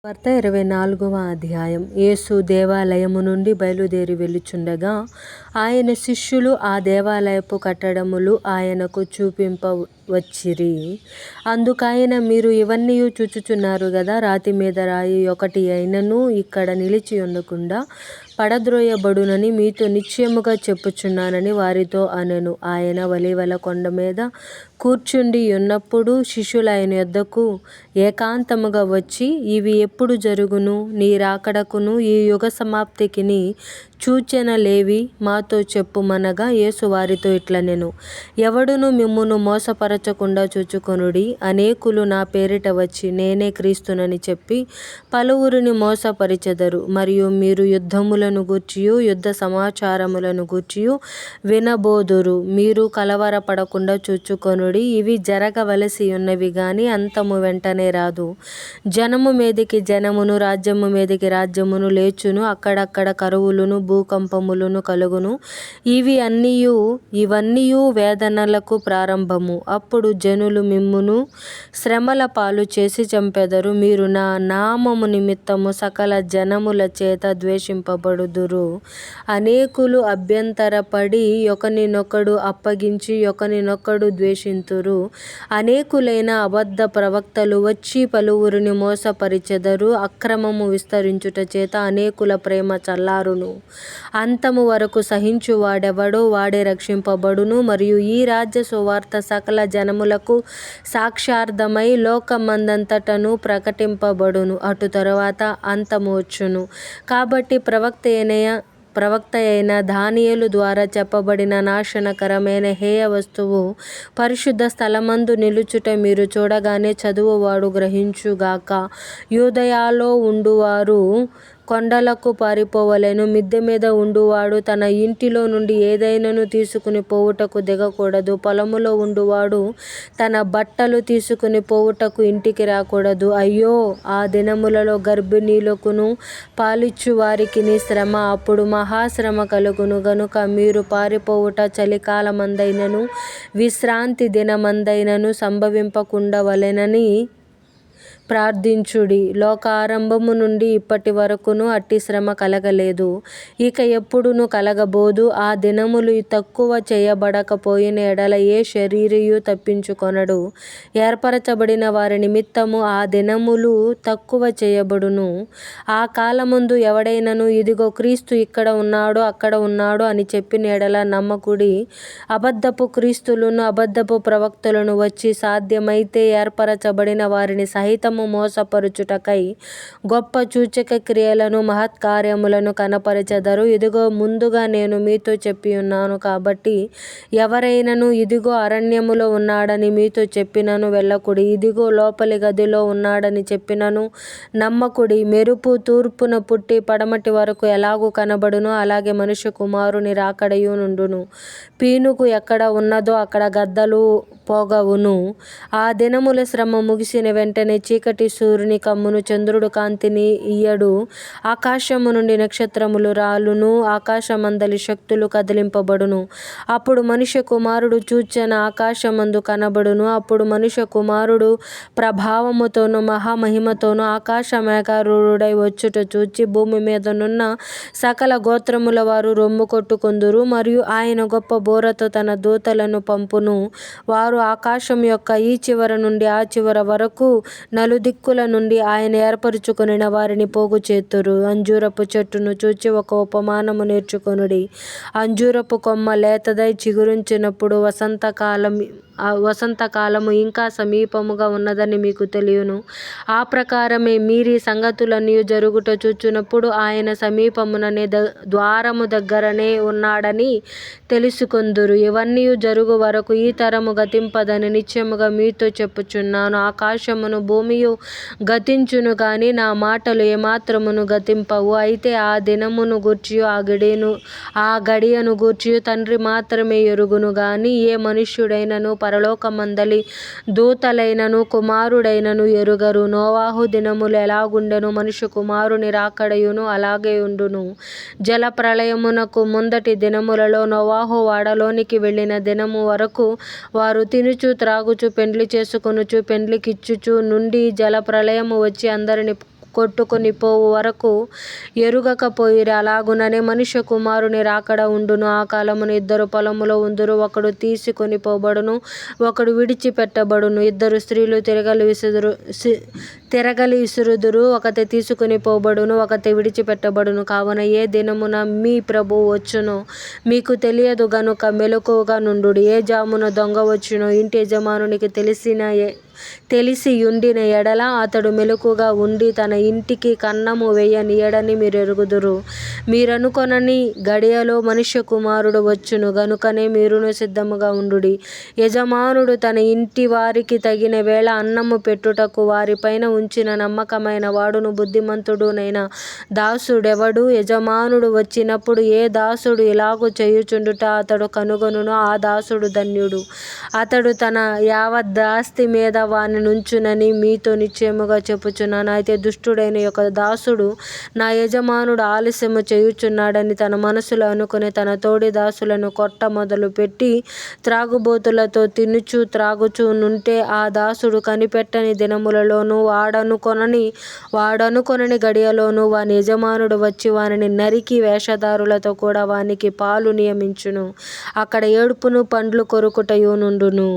వార్త 24వ అధ్యాయం. యేసు దేవాలయము నుండి బయలుదేరి వెళ్ళుచుండగా ఆయన శిష్యులు ఆ దేవాలయపు కట్టడములు ఆయనకు చూపింపవచ్చిరి. అందుకాయన, మీరు ఇవన్నీ చూచుచున్నారు గదా, రాతి మీద రాయి ఒకటి అయినను ఇక్కడ నిలిచి ఉండకుండా పడద్రోయబడునని మీతో నిశ్చయముగా చెప్పుచున్నానని వారితో అనెను. ఆయన ఒలీవల కొండ మీద కూర్చుండి యున్నప్పుడు శిష్యులు ఆయన యొద్దకు ఏకాంతముగా వచ్చి, ఇవి ఎప్పుడు జరుగును? నీ రాకడకును ఈ యుగ సమాప్తికిని సూచనలేవి? మాతో చెప్పుమనగా, యేసు వారితో ఇట్లనెను, ఎవడును మిమ్మును మోసపరచకుండా చూచుకొనుడి. అనేకులు నా పేరిట వచ్చి నేనే క్రీస్తునని చెప్పి పలువురిని మోసపరిచెదరు. మరియు మీరు యుద్ధములను గూర్చియు యుద్ధ సమాచారములను గూర్చియు వినబోదురు. మీరు కలవరపడకుండా చూచుకొనుడి. ఇవి జరగవలసి ఉన్నవి గాని అంతము వెంటనే రాదు. జనము మీదికి జనమును, రాజ్యము మీదికి రాజ్యమును లేచును. అక్కడక్కడ కరువులును భూకంపములను కలుగును. ఇవన్నీయు వేదనలకు ప్రారంభము. అప్పుడు జనులు మిమ్మును శ్రమల పాలు చేసి చంపెదరు. మీరు నా నామము నిమిత్తము సకల జనముల చేత ద్వేషింపబడుదురు. అనేకులు అభ్యంతరపడి ఒకనినొకడు అప్పగించి ఒకనినొకడు ద్వేషింతురు. అనేకులైన అబద్ధ ప్రవక్తలు వచ్చి పలువురిని మోసపరిచెదరు. అక్రమము విస్తరించుట చేత అనేకుల ప్రేమ చల్లారును. అంతము వరకు సహించువాడెవడో వాడే రక్షింపబడును. మరియు ఈ రాజ్య సువార్త సకల జనములకు సాక్ష్యార్థమై లోకమందంతటను ప్రకటింపబడును. అటు తరువాత అంతము వచ్చును. కాబట్టి ప్రవక్త అయిన దానియేలు ద్వారా చెప్పబడిన నాశనకరమైన హేయ వస్తువు పరిశుద్ధ స్థలమందు నిలుచుట మీరు చూడగానే చదువువాడు గ్రహించుగాక. యూదయలో ఉండువారు కొండలకు పారిపోవలెను. మిద్దె మీద ఉండువాడు తన ఇంటిలో నుండి ఏదైనను తీసుకుని పోవుటకు దిగకూడదు. పొలములో ఉండువాడు తన బట్టలు తీసుకుని పోవుటకు ఇంటికి రాకూడదు. అయ్యో, ఆ దినములలో గర్భిణీలకును పాలిచ్చు వారికిని శ్రమ. అప్పుడు మహాశ్రమ కలుగును. గనుక మీరు పారిపోవుట చలికాలమందైనను విశ్రాంతి దినమందైనను సంభవింపకుండవలెనని ప్రార్థించుడి. లోకారంభము నుండి ఇప్పటి వరకును అట్టి శ్రమ కలగలేదు, ఇక ఎప్పుడునూ కలగబోదు. ఆ దినములు తక్కువ చేయబడకపోయిన ఎడల ఏ శరీరియు తప్పించుకొనడు. ఏర్పరచబడిన వారి నిమిత్తము ఆ దినములు తక్కువ చేయబడును. ఆ కాలమందు ఎవడైనను, ఇదిగో క్రీస్తు ఇక్కడ ఉన్నాడు, అక్కడ ఉన్నాడు అని చెప్పిన ఎడల నమ్మకుడి. అబద్ధపు క్రీస్తులను అబద్ధపు ప్రవక్తలను వచ్చి సాధ్యమైతే ఏర్పరచబడిన వారిని సహితము మోసపరుచుటకై గొప్ప సూచక క్రియలను మహత్కార్యములను కనపరచెదరు. ఇదిగో ముందుగా నేను మీతో చెప్పియున్నాను. కాబట్టి ఎవరైనను ఇదిగో అరణ్యములో ఉన్నాడని మీతో చెప్పినను వెళ్ళకుడి. ఇదిగో లోపలి గదిలో ఉన్నాడని చెప్పినను నమ్మకుడి. మెరుపు తూర్పున పుట్టి పడమటి వరకు ఎలాగూ కనబడునో అలాగే మనుష్య కుమారుని రాకడయు నుండును. పీనుగు ఎక్కడ ఉన్నదో అక్కడ గద్దలు పోగవును. ఆ దినముల శ్రమ ముగిసిన వెంటనే చీకటి సూర్యుని కమ్మును, చంద్రుడు కాంతిని ఇయ్యడు, ఆకాశము నుండి నక్షత్రములు రాలును, ఆకాశమందలి శక్తులు కదిలింపబడును. అప్పుడు మనుష్య కుమారుడు సూచన ఆకాశమందు కనబడును. అప్పుడు మనుష్య కుమారుడు ప్రభావముతోను మహామహిమతోను ఆకాశ మేఘారూఢుడై వచ్చుట చూచి భూమి మీదనున్న సకల గోత్రముల వారు రొమ్ము కొట్టుకొందురు. మరియు ఆయన గొప్ప బూరతో తన దూతలను పంపును. వారు ఆకాశం యొక్క ఈ చివర నుండి ఆ చివర వరకు నలుదిక్కుల నుండి ఆయన ఏర్పరచుకొనిన వారిని పోగు చేతురు. అంజూరపు చెట్టును చూచి ఒక ఉపమానము నేర్చుకొనుడి. అంజూరపు కొమ్మ లేతదై చిగురించినప్పుడు వసంతకాలము ఇంకా సమీపముగా ఉన్నదని మీకు తెలియను. ఆ ప్రకారమే మీరీ సంగతులన్నీ జరుగుట చూచునప్పుడు ఆయన సమీపముననే ద్వారము దగ్గరనే ఉన్నాడని తెలుసుకొందురు. ఇవన్నీ జరుగు వరకు ఈ తరము గతింపదని నిశ్చయముగా మీతో చెప్పుచున్నాను. ఆకాశమును భూమియు గతించును గాని నా మాటలు ఏమాత్రమును గతింపవు. అయితే ఆ దినమును గూర్చియు ఆ గడియను గూర్చియు తండ్రి మాత్రమే ఎరుగును గాని ఏ మనుష్యుడైనను పరలోకమందలి దూతలైనను కుమారుడైనను ఎరుగరు. నోవాహు దినములు ఎలాగుండెనో మనుష్య కుమారుని రాకడయును అలాగే ఉండును. జల ప్రళయమునకు ముందటి దినములలో నోవాహు ఓడలోనికి వెళ్ళిన దినము వరకు వారు తినుచు త్రాగుచు పెండ్లి చేసుకొనుచు పెండ్లికిచ్చుచు నుండి జల ప్రళయము వచ్చి అందరిని కొట్టుకొని పోవు వరకు ఎరుగకపోయిరి. అలాగుననే మనుష్య కుమారుని రాకడ ఉండును. ఆ కాలమున ఇద్దరు పొలములో ఉందురు, ఒకడు తీసుకొని పోబడును, ఒకడు విడిచిపెట్టబడును. ఇద్దరు స్త్రీలు తిరగలి విసురుదురు, ఒకతే తీసుకొని పోబడును, ఒకతే విడిచిపెట్టబడును. కావున ఏ దినమున మీ ప్రభువు వచ్చునో మీకు తెలియదు గనుక మెలకువగా నుండుడి. ఏ జామున దొంగ వచ్చునో ఇంటి యజమానునికి తెలిసియుండిన ఎడల అతడు మెలకువగా ఉండి తన ఇంటికి కన్నము వేయనీయడని మీరెరుగుదురు. మీరనుకొనని గడియలో మనుష్య కుమారుడు వచ్చును గనుకనే మీరును సిద్ధముగా ఉండుడి. యజమానుడు తన ఇంటి వారికి తగిన వేళ అన్నము పెట్టుటకు వారిపైన ఉంచిన నమ్మకమైన వాడును బుద్ధిమంతుడునైన దాసుడెవడు? యజమానుడు వచ్చినప్పుడు ఏ దాసుడు ఇలాగు చేయుచుండుట అతడు కనుగొనునో ఆ దాసుడు ధన్యుడు. అతడు తన యావదాస్తి మీద వాని నుంచునని మీతో నిశ్చయముగా చెప్పుచున్నాను. అయితే దుష్టుడైన ఒక దాసుడు, నా యజమానుడు ఆలస్యము చేయుచున్నాడని తన మనసులో అనుకుని తన తోడి దాసులను కొట్ట మొదలు పెట్టి త్రాగుబోతులతో తినుచు త్రాగుచూ నుంటే ఆ దాసుడు కనిపెట్టని దినములలోను వాడనుకొనని గడియలోను వాని యజమానుడు వచ్చి వానిని నరికి వేషధారులతో కూడా వానికి పాలు నియమించును. అక్కడ ఏడ్పును పండ్లు కొరుకుటయు నుండును.